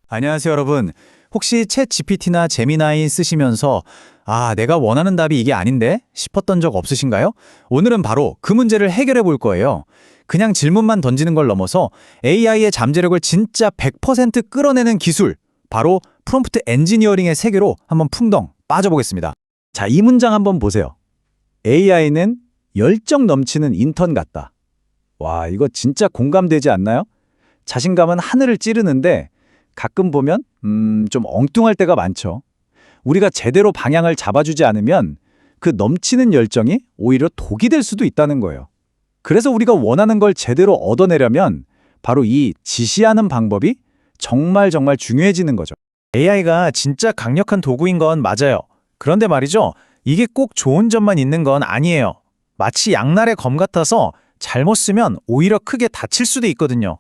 안녕하세요, 여러분. 혹시 챗 GPT나 제미나이 쓰시면서 내가 원하는 답이 이게 아닌데 싶었던 적 없으신가요? 오늘은 바로 그 문제를 해결해 볼 거예요. 그냥 질문만 던지는 걸 넘어서 AI의 잠재력을 진짜 100% 끌어내는 기술, 바로 프롬프트 엔지니어링의 세계로 한번 풍덩 빠져보겠습니다. 자, 이 문장 한번 보세요. AI는 열정 넘치는 인턴 같다. 와, 이거 진짜 공감되지 않나요? 자신감은 하늘을 찌르는데 가끔 보면 좀 엉뚱할 때가 많죠. 우리가 제대로 방향을 잡아주지 않으면 그 넘치는 열정이 오히려 독이 될 수도 있다는 거예요. 그래서 우리가 원하는 걸 제대로 얻어내려면 바로 이 지시하는 방법이 정말 중요해지는 거죠. AI가 진짜 강력한 도구인 건 맞아요. 그런데 말이죠, 이게 꼭 좋은 점만 있는 건 아니에요. 마치 양날의 검 같아서 잘못 쓰면 오히려 크게 다칠 수도 있거든요.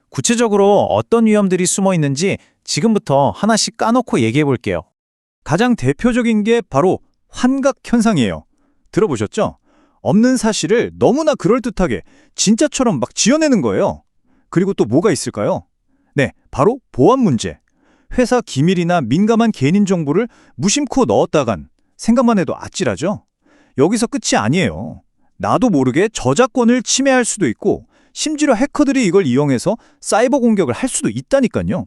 구체적으로 어떤 위험들이 숨어 있는지 지금부터 하나씩 까놓고 얘기해 볼게요. 가장 대표적인 게 바로 환각 현상이에요. 들어보셨죠? 없는 사실을 너무나 그럴듯하게 진짜처럼 막 지어내는 거예요. 그리고 또 뭐가 있을까요? 네, 바로 보안 문제. 회사 기밀이나 민감한 개인 정보를 무심코 넣었다간 생각만 해도 아찔하죠? 여기서 끝이 아니에요. 나도 모르게 저작권을 침해할 수도 있고 심지어 해커들이 이걸 이용해서 사이버 공격을 할 수도 있다니까요.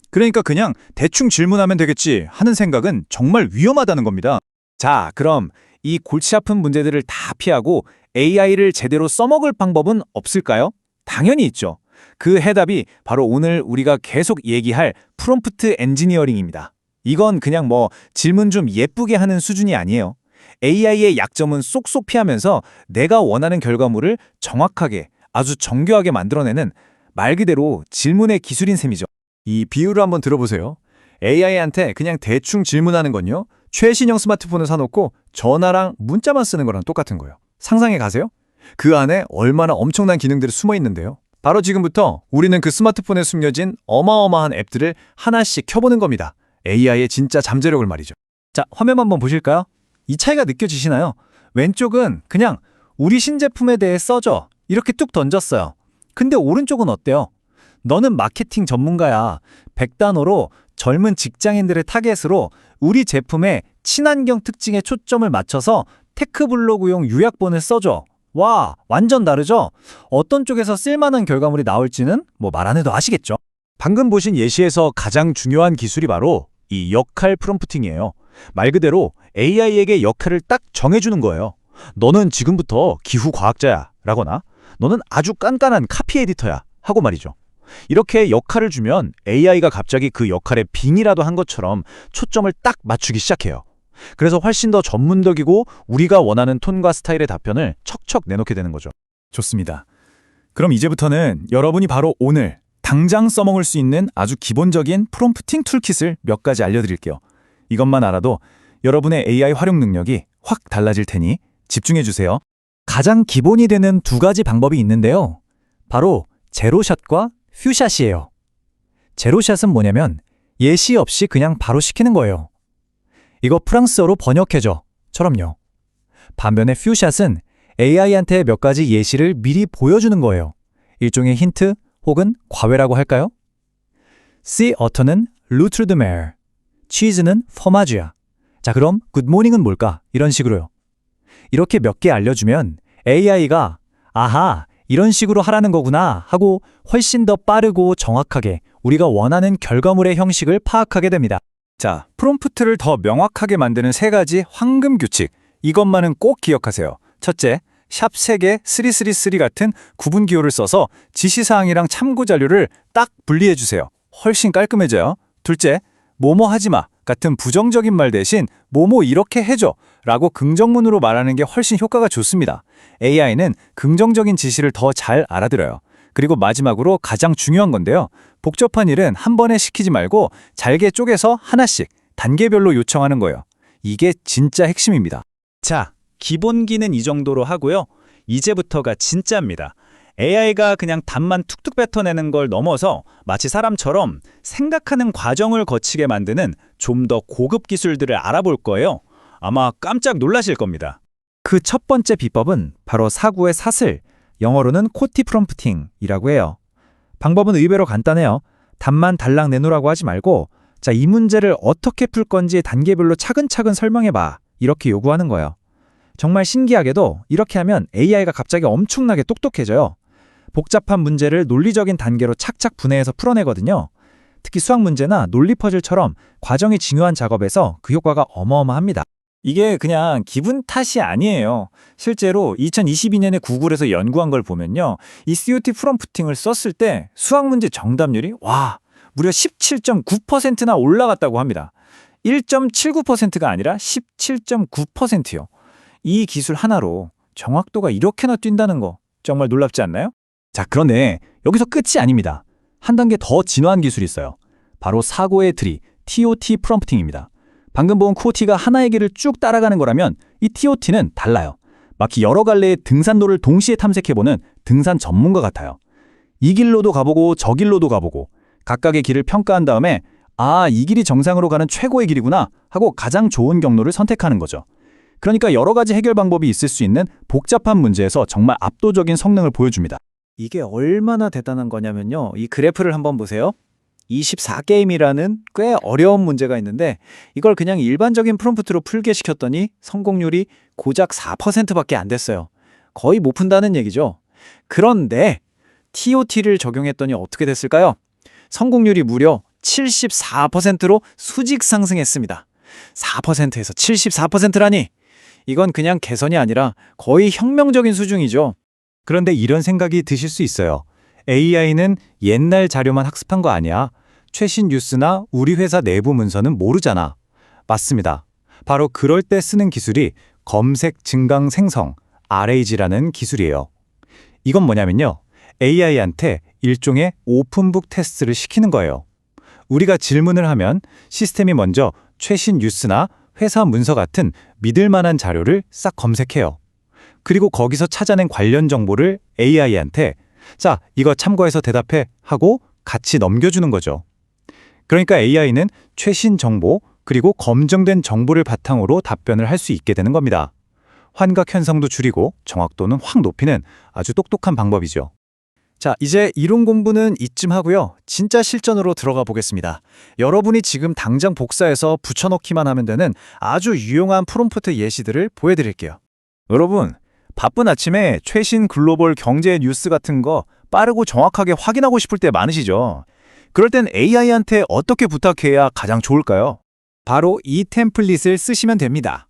그러니까 그냥 대충 질문하면 되겠지 하는 생각은 정말 위험하다는 겁니다. 자, 그럼 이 골치 아픈 문제들을 다 피하고 AI를 제대로 써먹을 방법은 없을까요? 당연히 있죠. 그 해답이 바로 오늘 우리가 계속 얘기할 프롬프트 엔지니어링입니다. 이건 그냥 질문 좀 예쁘게 하는 수준이 아니에요. AI의 약점은 쏙쏙 피하면서 내가 원하는 결과물을 정확하게 아주 정교하게 만들어내는 말 그대로 질문의 기술인 셈이죠. 이 비유를 한번 들어보세요. AI한테 그냥 대충 질문하는 건요, 최신형 스마트폰을 사놓고 전화랑 문자만 쓰는 거랑 똑같은 거예요. 상상해 가세요? 그 안에 얼마나 엄청난 기능들이 숨어 있는데요. 바로 지금부터 우리는 그 스마트폰에 숨겨진 어마어마한 앱들을 하나씩 켜보는 겁니다. AI의 진짜 잠재력을 말이죠. 자, 화면 한번 보실까요? 이 차이가 느껴지시나요? 왼쪽은 그냥 우리 신제품에 대해 써줘, 이렇게 뚝 던졌어요. 근데 오른쪽은 어때요? 너는 마케팅 전문가야. 100단어로 젊은 직장인들의 타겟으로 우리 제품의 친환경 특징에 초점을 맞춰서 테크블로그용 요약본을 써줘. 와, 완전 다르죠? 어떤 쪽에서 쓸만한 결과물이 나올지는 말 안 해도 아시겠죠? 방금 보신 예시에서 가장 중요한 기술이 바로 이 역할 프롬프팅이에요. 말 그대로 AI에게 역할을 딱 정해주는 거예요. 너는 지금부터 기후과학자야 라거나 너는 아주 깐깐한 카피 에디터야 하고 말이죠. 이렇게 역할을 주면 AI가 갑자기 그 역할에 빙의라도 한 것처럼 초점을 딱 맞추기 시작해요. 그래서 훨씬 더 전문적이고 우리가 원하는 톤과 스타일의 답변을 척척 내놓게 되는 거죠. 좋습니다. 그럼 이제부터는 여러분이 바로 오늘 당장 써먹을 수 있는 아주 기본적인 프롬프팅 툴킷을 몇 가지 알려드릴게요. 이것만 알아도 여러분의 AI 활용 능력이 확 달라질 테니 집중해주세요. 가장 기본이 되는 두 가지 방법이 있는데요. 바로 제로샷과 퓨샷이에요. 제로샷은 뭐냐면 예시 없이 그냥 바로 시키는 거예요. 이거 프랑스어로 번역해줘 처럼요. 반면에 퓨샷은 AI한테 몇 가지 예시를 미리 보여주는 거예요. 일종의 힌트 혹은 과외라고 할까요? Sea otter는 loutre de mer, 치즈는 포마주야. 자, 그럼 굿모닝은 뭘까? 이런 식으로요. 이렇게 몇 개 알려주면 AI가 아하, 이런 식으로 하라는 거구나 하고 훨씬 더 빠르고 정확하게 우리가 원하는 결과물의 형식을 파악하게 됩니다. 자, 프롬프트를 더 명확하게 만드는 세 가지 황금 규칙. 이것만은 꼭 기억하세요. 첫째, 샵 3개 333 같은 구분 기호를 써서 지시사항이랑 참고 자료를 딱 분리해 주세요. 훨씬 깔끔해져요. 둘째, 뭐뭐 하지 마 같은 부정적인 말 대신 뭐뭐 이렇게 해줘 라고 긍정문으로 말하는 게 훨씬 효과가 좋습니다. AI는 긍정적인 지시를 더 잘 알아들어요. 그리고 마지막으로 가장 중요한 건데요. 복잡한 일은 한 번에 시키지 말고 잘게 쪼개서 하나씩 단계별로 요청하는 거예요. 이게 진짜 핵심입니다. 자, 기본기는 이 정도로 하고요. 이제부터가 진짜입니다. AI가 그냥 답만 툭툭 뱉어내는 걸 넘어서 마치 사람처럼 생각하는 과정을 거치게 만드는 좀 더 고급 기술들을 알아볼 거예요. 아마 깜짝 놀라실 겁니다. 그 첫 번째 비법은 바로 사고의 사슬, 영어로는 코티 프롬프팅이라고 해요. 방법은 의외로 간단해요. 답만 달랑 내놓으라고 하지 말고 자, 이 문제를 어떻게 풀 건지 단계별로 차근차근 설명해봐. 이렇게 요구하는 거예요. 정말 신기하게도 이렇게 하면 AI가 갑자기 엄청나게 똑똑해져요. 복잡한 문제를 논리적인 단계로 착착 분해해서 풀어내거든요. 특히 수학 문제나 논리 퍼즐처럼 과정이 중요한 작업에서 그 효과가 어마어마합니다. 이게 그냥 기분 탓이 아니에요. 실제로 2022년에 구글에서 연구한 걸 보면요. 이 COT 프롬프팅을 썼을 때 수학 문제 정답률이 무려 17.9%나 올라갔다고 합니다. 1.79%가 아니라 17.9%요. 이 기술 하나로 정확도가 이렇게나 뛴다는 거 정말 놀랍지 않나요? 자, 그런데 여기서 끝이 아닙니다. 한 단계 더 진화한 기술이 있어요. 바로 사고의 트리, TOT 프롬프팅입니다. 방금 본 QOT가 하나의 길을 쭉 따라가는 거라면 이 TOT는 달라요. 마치 여러 갈래의 등산로를 동시에 탐색해보는 등산 전문가 같아요. 이 길로도 가보고 저 길로도 가보고 각각의 길을 평가한 다음에 이 길이 정상으로 가는 최고의 길이구나 하고 가장 좋은 경로를 선택하는 거죠. 그러니까 여러 가지 해결 방법이 있을 수 있는 복잡한 문제에서 정말 압도적인 성능을 보여줍니다. 이게 얼마나 대단한 거냐면요. 이 그래프를 한번 보세요. 24게임이라는 꽤 어려운 문제가 있는데 이걸 그냥 일반적인 프롬프트로 풀게 시켰더니 성공률이 고작 4%밖에 안 됐어요. 거의 못 푼다는 얘기죠. 그런데 TOT를 적용했더니 어떻게 됐을까요? 성공률이 무려 74%로 수직 상승했습니다. 4%에서 74%라니 이건 그냥 개선이 아니라 거의 혁명적인 수준이죠. 그런데 이런 생각이 드실 수 있어요. AI는 옛날 자료만 학습한 거 아니야? 최신 뉴스나 우리 회사 내부 문서는 모르잖아. 맞습니다. 바로 그럴 때 쓰는 기술이 검색 증강 생성, RAG라는 기술이에요. 이건 뭐냐면요. AI한테 일종의 오픈북 테스트를 시키는 거예요. 우리가 질문을 하면 시스템이 먼저 최신 뉴스나 회사 문서 같은 믿을 만한 자료를 싹 검색해요. 그리고 거기서 찾아낸 관련 정보를 AI한테 자, 이거 참고해서 대답해 하고 같이 넘겨주는 거죠. 그러니까 AI는 최신 정보 그리고 검증된 정보를 바탕으로 답변을 할 수 있게 되는 겁니다. 환각 현상도 줄이고 정확도는 확 높이는 아주 똑똑한 방법이죠. 자, 이제 이론 공부는 이쯤 하고요. 진짜 실전으로 들어가 보겠습니다. 여러분이 지금 당장 복사해서 붙여넣기만 하면 되는 아주 유용한 프롬프트 예시들을 보여드릴게요. 여러분, 바쁜 아침에 최신 글로벌 경제 뉴스 같은 거 빠르고 정확하게 확인하고 싶을 때 많으시죠? 그럴 땐 AI한테 어떻게 부탁해야 가장 좋을까요? 바로 이 템플릿을 쓰시면 됩니다.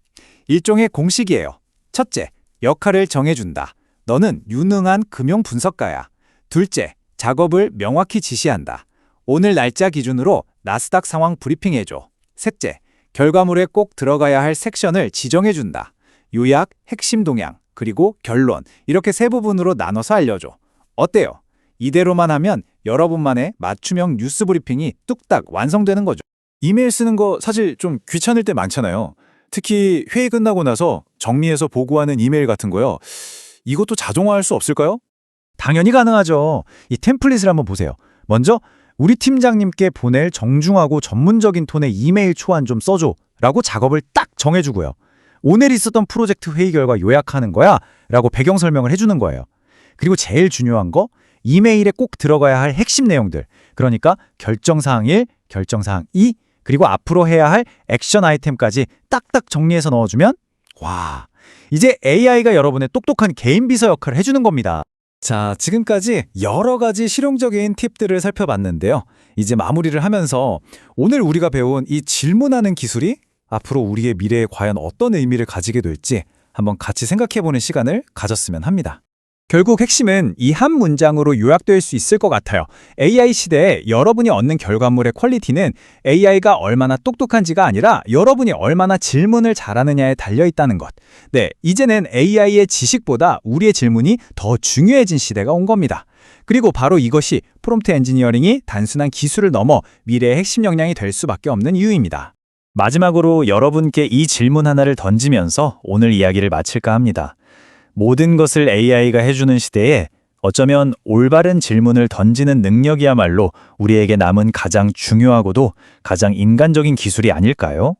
일종의 공식이에요. 첫째, 역할을 정해준다. 너는 유능한 금융 분석가야. 둘째, 작업을 명확히 지시한다. 오늘 날짜 기준으로 나스닥 상황 브리핑해줘. 셋째, 결과물에 꼭 들어가야 할 섹션을 지정해준다. 요약, 핵심 동향, 그리고 결론 이렇게 세 부분으로 나눠서 알려줘. 어때요? 이대로만 하면 여러분만의 맞춤형 뉴스 브리핑이 뚝딱 완성되는 거죠. 이메일 쓰는 거 사실 좀 귀찮을 때 많잖아요. 특히 회의 끝나고 나서 정리해서 보고하는 이메일 같은 거요. 이것도 자동화할 수 없을까요? 당연히 가능하죠. 이 템플릿을 한번 보세요. 먼저 우리 팀장님께 보낼 정중하고 전문적인 톤의 이메일 초안 좀 써줘 라고 작업을 딱 정해주고요. 오늘 있었던 프로젝트 회의 결과 요약하는 거야 라고 배경 설명을 해주는 거예요. 그리고 제일 중요한 거 이메일에 꼭 들어가야 할 핵심 내용들 그러니까 결정사항 1, 결정사항 2 그리고 앞으로 해야 할 액션 아이템까지 딱딱 정리해서 넣어주면 와, 이제 AI가 여러분의 똑똑한 개인 비서 역할을 해주는 겁니다. 자, 지금까지 여러 가지 실용적인 팁들을 살펴봤는데요. 이제 마무리를 하면서 오늘 우리가 배운 이 질문하는 기술이 앞으로 우리의 미래에 과연 어떤 의미를 가지게 될지 한번 같이 생각해보는 시간을 가졌으면 합니다. 결국 핵심은 이 한 문장으로 요약될 수 있을 것 같아요. AI 시대에 여러분이 얻는 결과물의 퀄리티는 AI가 얼마나 똑똑한지가 아니라 여러분이 얼마나 질문을 잘하느냐에 달려있다는 것. 네, 이제는 AI의 지식보다 우리의 질문이 더 중요해진 시대가 온 겁니다. 그리고 바로 이것이 프롬프트 엔지니어링이 단순한 기술을 넘어 미래의 핵심 역량이 될 수밖에 없는 이유입니다. 마지막으로 여러분께 이 질문 하나를 던지면서 오늘 이야기를 마칠까 합니다. 모든 것을 AI가 해주는 시대에 어쩌면 올바른 질문을 던지는 능력이야말로 우리에게 남은 가장 중요하고도 가장 인간적인 기술이 아닐까요?